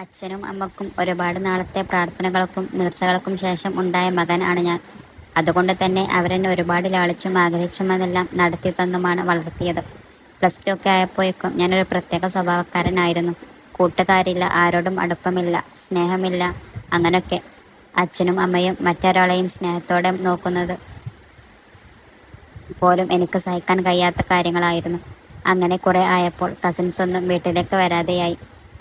അച്ഛനും അമ്മക്കും ഒരുപാട് നാളത്തെ പ്രാർത്ഥനകൾക്കും നേർച്ചകൾക്കും ശേഷം ഉണ്ടായ മകൻ ആണ് ഞാൻ. അതുകൊണ്ട് തന്നെ അവരെന്നെ ഒരുപാട് ലാളിച്ചും ആഗ്രഹിച്ചുമെന്നെല്ലാം നടത്തി തന്നുമാണ് വളർത്തിയത്. പ്ലസ് ടു ഒക്കെ ആയപ്പോഴേക്കും ഞാനൊരു പ്രത്യേക സ്വഭാവക്കാരനായിരുന്നു. കൂട്ടുകാരില്ല, ആരോടും അടുപ്പമില്ല, സ്നേഹമില്ല, അങ്ങനൊക്കെ. അച്ഛനും അമ്മയും മറ്റൊരാളെയും സ്നേഹത്തോടെ നോക്കുന്നത് പോലും എനിക്ക് സഹിക്കാൻ കഴിയാത്ത കാര്യങ്ങളായിരുന്നു. അങ്ങനെ കുറെ ആയപ്പോൾ കസിൻസ് ഒന്നും വീട്ടിലേക്ക് വരാതെയായി.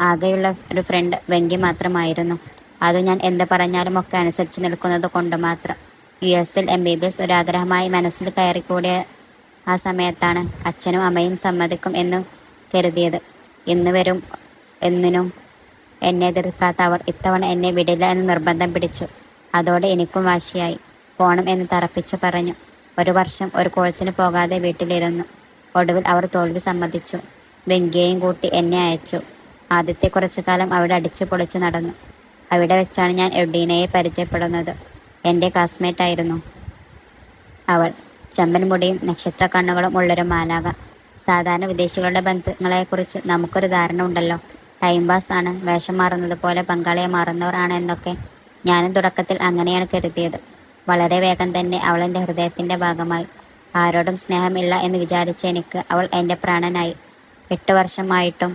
ആകെയുള്ള ഒരു ഫ്രണ്ട് വെങ്കി മാത്രമായിരുന്നു. അത് ഞാൻ എന്ത് പറഞ്ഞാലും ഒക്കെ അനുസരിച്ച് നിൽക്കുന്നത് കൊണ്ട് മാത്രം. US-ൽ MBBS ഒരാഗ്രഹമായി മനസ്സിൽ കയറിക്കൂടിയ ആ സമയത്താണ് അച്ഛനും അമ്മയും സമ്മതിക്കും എന്ന് കരുതിയത്. ഇന്ന് വരും എന്നിനും എന്നെ എതിർക്കാത്ത അവർ ഇത്തവണ എന്നെ വിടില്ല എന്ന് നിർബന്ധം പിടിച്ചു. അതോടെ എനിക്കും വാശിയായി. പോണം എന്ന് തറപ്പിച്ചു പറഞ്ഞു. ഒരു വർഷം ഒരു കോഴ്സിന് പോകാതെ വീട്ടിലിരുന്നു. ഒടുവിൽ അവർ തോൽവി സമ്മതിച്ചു. വെങ്കിയെയും കൂട്ടി എന്നെ അയച്ചു. ആദ്യത്തെ കുറച്ചു കാലം അവിടെ അടിച്ചു പൊളിച്ചു നടന്നു. അവിടെ വെച്ചാണ് ഞാൻ എഡ്വീനയെ പരിചയപ്പെടുന്നത്. എൻ്റെ ക്ലാസ്മേറ്റ് ആയിരുന്നു അവൾ. ചെമ്പൻ മുടിയും നക്ഷത്ര കണ്ണുകളും ഉള്ളൊരു മാലാക. സാധാരണ വിദേശികളുടെ ബന്ധങ്ങളെക്കുറിച്ച് നമുക്കൊരു ധാരണ ഉണ്ടല്ലോ. ടൈം പാസ് ആണ്, വേഷം മാറുന്നത് പോലെ പങ്കാളിയെ മാറുന്നവർ ആണ് എന്നൊക്കെ. ഞാനും തുടക്കത്തിൽ അങ്ങനെയാണ് കരുതിയത്. വളരെ വേഗം തന്നെ അവൾ എൻ്റെ ഹൃദയത്തിൻ്റെ ഭാഗമായി. ആരോടും സ്നേഹമില്ല എന്ന് വിചാരിച്ച എനിക്ക് അവൾ എൻ്റെ പ്രാണനായി. 8 വർഷമായിട്ടും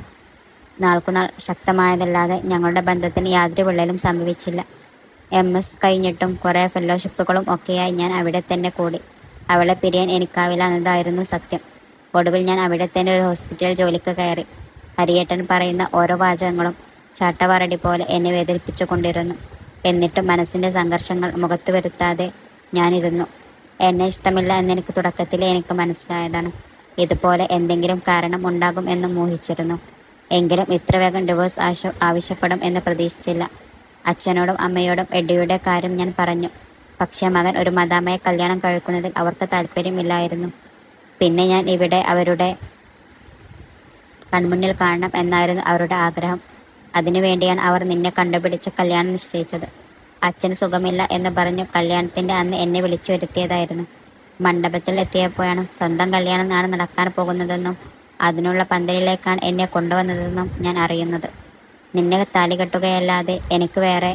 നാൾക്കുനാൾ ശക്തമായതല്ലാതെ ഞങ്ങളുടെ ബന്ധത്തിന് യാതൊരു വിള്ളലും സംഭവിച്ചില്ല. MS കഴിഞ്ഞിട്ടും കുറേ ഫെലോഷിപ്പുകളും ഒക്കെയായി ഞാൻ അവിടെ തന്നെ കൂടി. അവളെ പിരിയാൻ എനിക്കാവില്ല എന്നതായിരുന്നു സത്യം. ഒടുവിൽ ഞാൻ അവിടെ തന്നെ ഒരു ഹോസ്പിറ്റൽ ജോലിക്ക് കയറി. ഹരിയേട്ടൻ പറയുന്ന ഓരോ വാചകങ്ങളും ചാട്ടവാറടി പോലെ എന്നെ വേദനിപ്പിച്ചു കൊണ്ടിരുന്നു. എന്നിട്ടും മനസ്സിൻ്റെ സംഘർഷങ്ങൾ മുഖത്ത് വരുത്താതെ ഞാനിരുന്നു. എന്നെ ഇഷ്ടമില്ല എന്നെനിക്ക് തുടക്കത്തിലേ എനിക്ക് മനസ്സിലായതാണ്. ഇതുപോലെ എന്തെങ്കിലും കാരണം ഉണ്ടാകും എന്ന് ഊഹിച്ചിരുന്നു. എങ്കിലും ഇത്ര വേഗം ഡിവോഴ്സ് ആവശ്യപ്പെടും എന്ന് പ്രതീക്ഷിച്ചില്ല. അച്ഛനോടും അമ്മയോടും എഡ്ഡിയുടെ കാര്യം ഞാൻ പറഞ്ഞു. പക്ഷേ മകൻ ഒരു മദാമയെ കല്യാണം കഴിക്കുന്നതിൽ അവർക്ക് താല്പര്യമില്ലായിരുന്നു. പിന്നെ ഞാൻ ഇവിടെ അവരുടെ കൺമുന്നിൽ കാണണം എന്നായിരുന്നു അവരുടെ ആഗ്രഹം. അതിനുവേണ്ടിയാണ് അവർ നിന്നെ കണ്ടുപിടിച്ച് കല്യാണം നിശ്ചയിച്ചത്. അച്ഛന് സുഖമില്ല എന്ന് പറഞ്ഞു കല്യാണത്തിൻ്റെ അന്ന് എന്നെ വിളിച്ചു വരുത്തിയതായിരുന്നു. മണ്ഡപത്തിൽ എത്തിയപ്പോഴാണ് സ്വന്തം കല്യാണം ആണ് നടക്കാൻ പോകുന്നതെന്നും അതിനുള്ള പന്തലിലേക്കാണ് എന്നെ കൊണ്ടുവന്നതെന്നും ഞാൻ അറിയുന്നത്. നിന്നെ താലി കെട്ടുകയല്ലാതെ എനിക്ക് വേറെ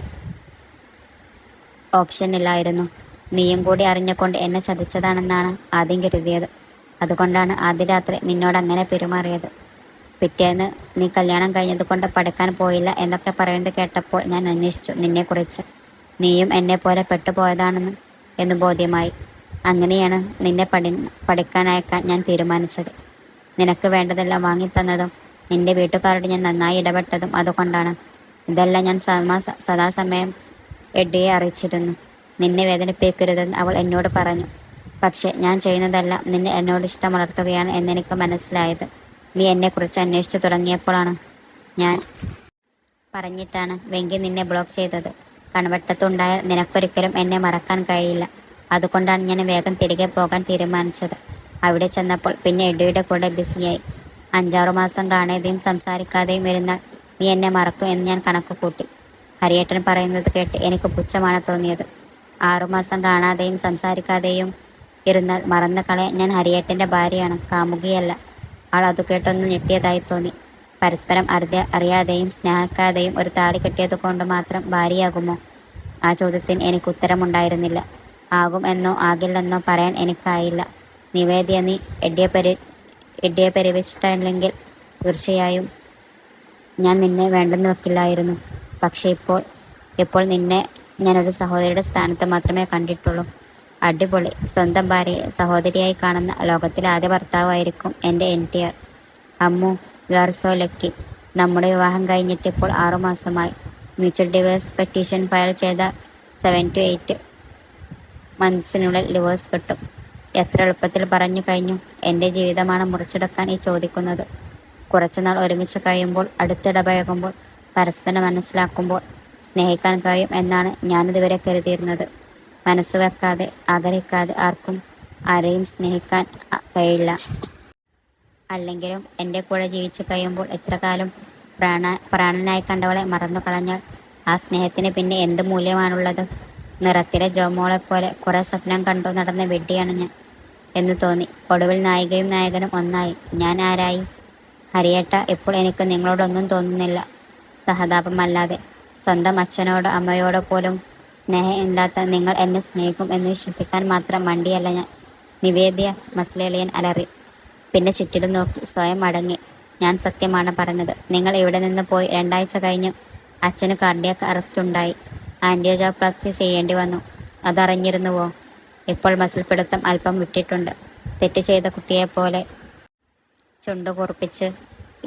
ഓപ്ഷൻ ഇല്ലായിരുന്നു. നീയും കൂടി അറിഞ്ഞുകൊണ്ട് എന്നെ ചതിച്ചതാണെന്നാണ് ആദ്യം കരുതിയത്. അതുകൊണ്ടാണ് ആദ്യ രാത്രി നിന്നോട് അങ്ങനെ പെരുമാറിയത്. പിറ്റേന്ന് നീ കല്യാണം കഴിഞ്ഞത് കൊണ്ട് പഠിക്കാൻ പോയില്ല എന്നൊക്കെ പറയുന്നത് കേട്ടപ്പോൾ ഞാൻ അന്വേഷിച്ചു നിന്നെക്കുറിച്ച്. നീയും എന്നെ പോലെ പെട്ടുപോയതാണെന്ന് എന്ന് ബോധ്യമായി. അങ്ങനെയാണ് നിന്നെ പഠിക്കാനയക്കാൻ ഞാൻ തീരുമാനിച്ചത്. നിനക്ക് വേണ്ടതെല്ലാം വാങ്ങിത്തന്നതും നിന്റെ വീട്ടുകാരോട് ഞാൻ നന്നായി ഇടപെട്ടതും അതുകൊണ്ടാണ്. ഇതെല്ലാം ഞാൻ സദാസമയം എഡ്ഡിയെ അറിയിച്ചിരുന്നു. നിന്നെ വേദനിപ്പിക്കരുതെന്ന് അവൾ എന്നോട് പറഞ്ഞു. പക്ഷെ ഞാൻ ചെയ്യുന്നതെല്ലാം നിന്നെ എന്നോട് ഇഷ്ടം വളർത്തുകയാണ് എന്നെനിക്ക് മനസ്സിലായത് നീ എന്നെക്കുറിച്ച് അന്വേഷിച്ചു തുടങ്ങിയപ്പോഴാണ്. ഞാൻ പറഞ്ഞിട്ടാണ് വെങ്കി നിന്നെ ബ്ലോക്ക് ചെയ്തത്. കൺവെട്ടത്തുണ്ടായാൽ നിനക്കൊരിക്കലും എന്നെ മറക്കാൻ കഴിയില്ല. അതുകൊണ്ടാണ് ഞാൻ വേഗം തിരികെ പോകാൻ തീരുമാനിച്ചത്. അവിടെ ചെന്നപ്പോൾ പിന്നെ എഡ്ഡിയുടെ കൂടെ ബിസിയായി. 5-6 മാസം കാണാതെയും സംസാരിക്കാതെയും ഇരുന്നാൽ നീ എന്നെ മറക്കും എന്ന് ഞാൻ കണക്ക് കൂട്ടി. ഹരിയേട്ടൻ പറയുന്നത് കേട്ട് എനിക്ക് പുച്ഛമാണ് തോന്നിയത്. 6 മാസം കാണാതെയും സംസാരിക്കാതെയും ഇരുന്നാൽ മറന്നു കളയാൻ ഞാൻ ഹരിയേട്ടൻ്റെ ഭാര്യയാണ്, കാമുകിയല്ല. ആൾ അത് കേട്ടൊന്ന് ഞെട്ടിയതായി തോന്നി. പരസ്പരം അറിയാതെയും സ്നേഹിക്കാതെയും ഒരു താലി കെട്ടിയത് കൊണ്ട് മാത്രം ഭാര്യയാകുമോ? ആ ചോദ്യത്തിന് എനിക്ക് ഉത്തരമുണ്ടായിരുന്നില്ല. ആകും എന്നോ ആകില്ലെന്നോ പറയാൻ എനിക്കായില്ല. നിവേദ്യ, നീ എഡ്ഡിയെ പരിവച്ചിട്ടില്ലെങ്കിൽ തീർച്ചയായും ഞാൻ നിന്നെ വേണ്ടെന്ന് വെക്കില്ലായിരുന്നു. പക്ഷേ ഇപ്പോൾ നിന്നെ ഞാനൊരു സഹോദരിയുടെ സ്ഥാനത്ത് മാത്രമേ കണ്ടിട്ടുള്ളൂ. അടിപൊളി. സ്വന്തം ഭാര്യയെ സഹോദരിയായി കാണുന്ന ലോകത്തിലെ ആദ്യ ഭർത്താവായിരിക്കും എൻ്റെ NTR. Ammu, you are so lucky. നമ്മുടെ വിവാഹം കഴിഞ്ഞിട്ട് ഇപ്പോൾ 6 മാസമായി. മ്യൂച്വൽ ഡിവോഴ്സ് പെറ്റീഷൻ ഫയൽ ചെയ്ത 7 to 8 മന്ത്സിനുള്ളിൽ ഡിവോഴ്സ് കിട്ടും. എത്ര എളുപ്പത്തിൽ പറഞ്ഞു കഴിഞ്ഞു. എൻ്റെ ജീവിതമാണ് മുറിച്ചെടുക്കാൻ ഈ ചോദിക്കുന്നത്. കുറച്ചുനാൾ ഒരുമിച്ച് കഴിയുമ്പോൾ, അടുത്തിടപഴകുമ്പോൾ, പരസ്പരം മനസ്സിലാക്കുമ്പോൾ സ്നേഹിക്കാൻ കഴിയും എന്നാണ് ഞാനിതുവരെ കരുതിയിരുന്നത്. മനസ്സ് വെക്കാതെ ആഗ്രഹിക്കാതെ ആർക്കും ആരെയും സ്നേഹിക്കാൻ കഴിയില്ല. അല്ലെങ്കിലും എൻ്റെ കൂടെ ജീവിച്ചു കഴിയുമ്പോൾ എത്ര കാലം പ്രാണനായി കണ്ടവളെ മറന്നു കളഞ്ഞാൽ ആ സ്നേഹത്തിന് പിന്നെ എന്ത് മൂല്യമാണുള്ളത്? നിറത്തിലെ ജോമോളെപ്പോലെ കുറേ സ്വപ്നം കണ്ടു നടന്ന വിഡ്ഢിയാണ് ഞാൻ എന്ന് തോന്നി. ഒടുവിൽ നായികയും നായകനും ഒന്നായി. ഞാൻ ആരായി? ഹരിയേട്ട, ഇപ്പോൾ എനിക്ക് നിങ്ങളോടൊന്നും തോന്നുന്നില്ല. സഹതാപമല്ലാതെ. സ്വന്തം അച്ഛനോടോ അമ്മയോടോ പോലും സ്നേഹം ഇല്ലാത്ത നിങ്ങൾ എന്നെ സ്നേഹിക്കും എന്ന് വിശ്വസിക്കാൻ മാത്രം മണ്ടിയല്ല ഞാൻ. നിവേദ്യ മസ്ലളിയൻ അലറി. പിന്നെ ചുറ്റിലും നോക്കി സ്വയം അടങ്ങി. ഞാൻ സത്യമാണ് പറഞ്ഞത്. നിങ്ങൾ ഇവിടെ നിന്ന് പോയി 2 ആഴ്ച കഴിഞ്ഞു അച്ഛന് കാർഡിയാക് അറസ്റ്റ് ഉണ്ടായി. ആൻറ്റിയോജോപ്ലാസ്റ്റി ചെയ്യേണ്ടി വന്നു. അതറിഞ്ഞിരുന്നുവോ? ഇപ്പോൾ മസിൽ പിടുത്തം അല്പം വിട്ടിട്ടുണ്ട്. തെറ്റ് ചെയ്ത കുട്ടിയെപ്പോലെ ചുണ്ടു കൂർപ്പിച്ച്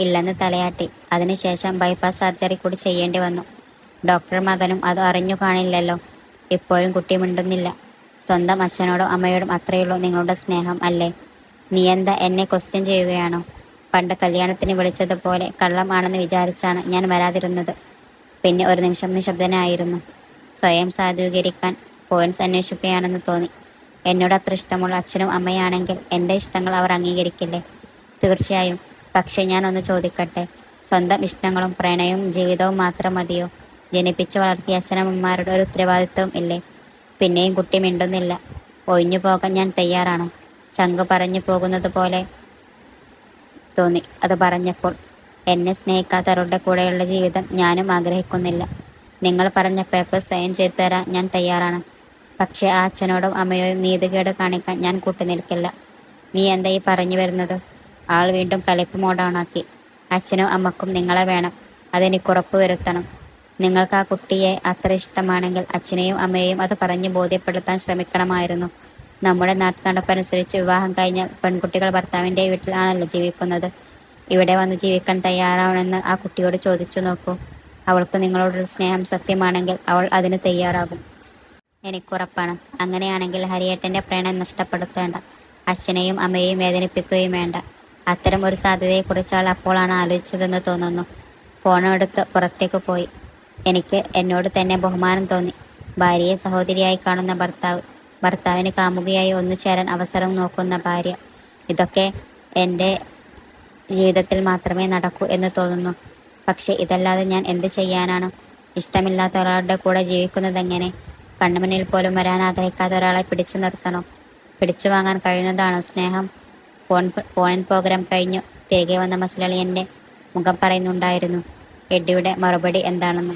ഇല്ലെന്ന് തലയാട്ടി. അതിനുശേഷം ബൈപ്പാസ് സർജറി കൂടി ചെയ്യേണ്ടി വന്നു. ഡോക്ടർ മകനും അത് അറിഞ്ഞു കാണില്ലല്ലോ. ഇപ്പോഴും കുട്ടി മിണ്ടുന്നില്ല. സ്വന്തം അച്ഛനോടും അമ്മയോടും അത്രയുള്ളൂ നിങ്ങളുടെ സ്നേഹം അല്ലേ? നീ എന്താ എന്നെ ക്വസ്റ്റ്യൻ ചെയ്യുകയാണോ? പണ്ട് കല്യാണത്തിന് വിളിച്ചതുപോലെ കള്ളം ആണെന്ന് വിചാരിച്ചാണ് ഞാൻ വരാതിരുന്നത്. പിന്നെ ഒരു നിമിഷം നിശബ്ദനായിരുന്നു. സ്വയം സാധൂകരിക്കാൻ പോയിന്റ്സ് അന്വേഷിക്കുകയാണെന്ന് തോന്നി. എന്നോട് അത്ര ഇഷ്ടമുള്ള അച്ഛനും അമ്മയാണെങ്കിൽ എൻ്റെ ഇഷ്ടങ്ങൾ അവർ അംഗീകരിക്കില്ലേ? തീർച്ചയായും. പക്ഷേ ഞാൻ ഒന്ന് ചോദിക്കട്ടെ, സ്വന്തം ഇഷ്ടങ്ങളും പ്രണയവും ജീവിതവും മാത്രം മതിയോ? ജനിപ്പിച്ചു വളർത്തിയ അച്ഛനമ്മമാരുടെ ഒരു ഉത്തരവാദിത്വം ഇല്ലേ? പിന്നെയും കുട്ടി മിണ്ടുന്നില്ല. ഒഴിഞ്ഞു പോകാൻ ഞാൻ തയ്യാറാണ്. ചങ്ക് പറഞ്ഞു പോകുന്നത് പോലെ തോന്നി അത് പറഞ്ഞപ്പോൾ. എന്നെ സ്നേഹിക്കാത്തവരുടെ കൂടെയുള്ള ജീവിതം ഞാനും ആഗ്രഹിക്കുന്നില്ല. നിങ്ങൾ പറഞ്ഞ പേപ്പർ സൈൻ ചെയ്തു തരാൻ ഞാൻ തയ്യാറാണ്. പക്ഷേ ആ അച്ഛനോടും അമ്മയോടും നീതികേട് കാണിക്കാൻ ഞാൻ കൂട്ടുനിൽക്കില്ല. നീ എന്താ ഈ പറഞ്ഞു വരുന്നത്? ആൾ വീണ്ടും കലിപ്പ് മോഡാണാക്കി. അച്ഛനും അമ്മക്കും നിങ്ങളെ വേണം. അതെനിക്ക് ഉറപ്പ് വരുത്തണം. നിങ്ങൾക്ക് ആ കുട്ടിയെ അത്ര ഇഷ്ടമാണെങ്കിൽ അച്ഛനെയും അമ്മയെയും അത് പറഞ്ഞ് ബോധ്യപ്പെടുത്താൻ ശ്രമിക്കണമായിരുന്നു. നമ്മുടെ നാട്ടു നടപ്പനുസരിച്ച് വിവാഹം കഴിഞ്ഞാൽ പെൺകുട്ടികൾ ഭർത്താവിൻ്റെ വീട്ടിൽ ആണല്ലോ ജീവിക്കുന്നത്. ഇവിടെ വന്ന് ജീവിക്കാൻ തയ്യാറാവണമെന്ന് ആ കുട്ടിയോട് ചോദിച്ചു നോക്കൂ. അവൾക്ക് നിങ്ങളോടുള്ള സ്നേഹം സത്യമാണെങ്കിൽ അവൾ അതിന് തയ്യാറാകും. എനിക്കുറപ്പാണ്. അങ്ങനെയാണെങ്കിൽ ഹരിയേട്ടൻ്റെ പ്രണയം നഷ്ടപ്പെടുത്തേണ്ട. അച്ഛനെയും അമ്മയെയും വേദനിപ്പിക്കുകയും വേണ്ട. അത്തരം ഒരു സാധ്യതയെക്കുറിച്ച് അപ്പോഴാണ് ആലോചിച്ചതെന്ന് തോന്നുന്നു. ഫോണെടുത്ത് പുറത്തേക്ക് പോയി. എനിക്ക് എന്നോട് തന്നെ ബഹുമാനം തോന്നി. ഭാര്യയെ സഹോദരിയായി കാണുന്ന ഭർത്താവ്, ഭർത്താവിന് കാമുകിയായി ഒന്നു ചേരാൻ അവസരം നോക്കുന്ന ഭാര്യ. ഇതൊക്കെ എൻ്റെ ജീവിതത്തിൽ മാത്രമേ നടക്കൂ എന്ന് തോന്നുന്നു. പക്ഷെ ഇതല്ലാതെ ഞാൻ എന്ത് ചെയ്യാനാണ്? ഇഷ്ടമില്ലാത്ത ഒരാളുടെ കൂടെ ജീവിക്കുന്നതെങ്ങനെ? കണ്ണുമുന്നിൽ പോലും വരാൻ ആഗ്രഹിക്കാത്ത ഒരാളെ പിടിച്ചു നിർത്തണോ? പിടിച്ചു വാങ്ങാൻ കഴിയുന്നതാണോ സ്നേഹം? ഫോണിൻ പ്രോഗ്രാം കഴിഞ്ഞു തിരികെ വന്ന മസ്ലളിയൻ്റെ മുഖം പറയുന്നുണ്ടായിരുന്നു എഡ്ഡിയുടെ മറുപടി എന്താണെന്ന്.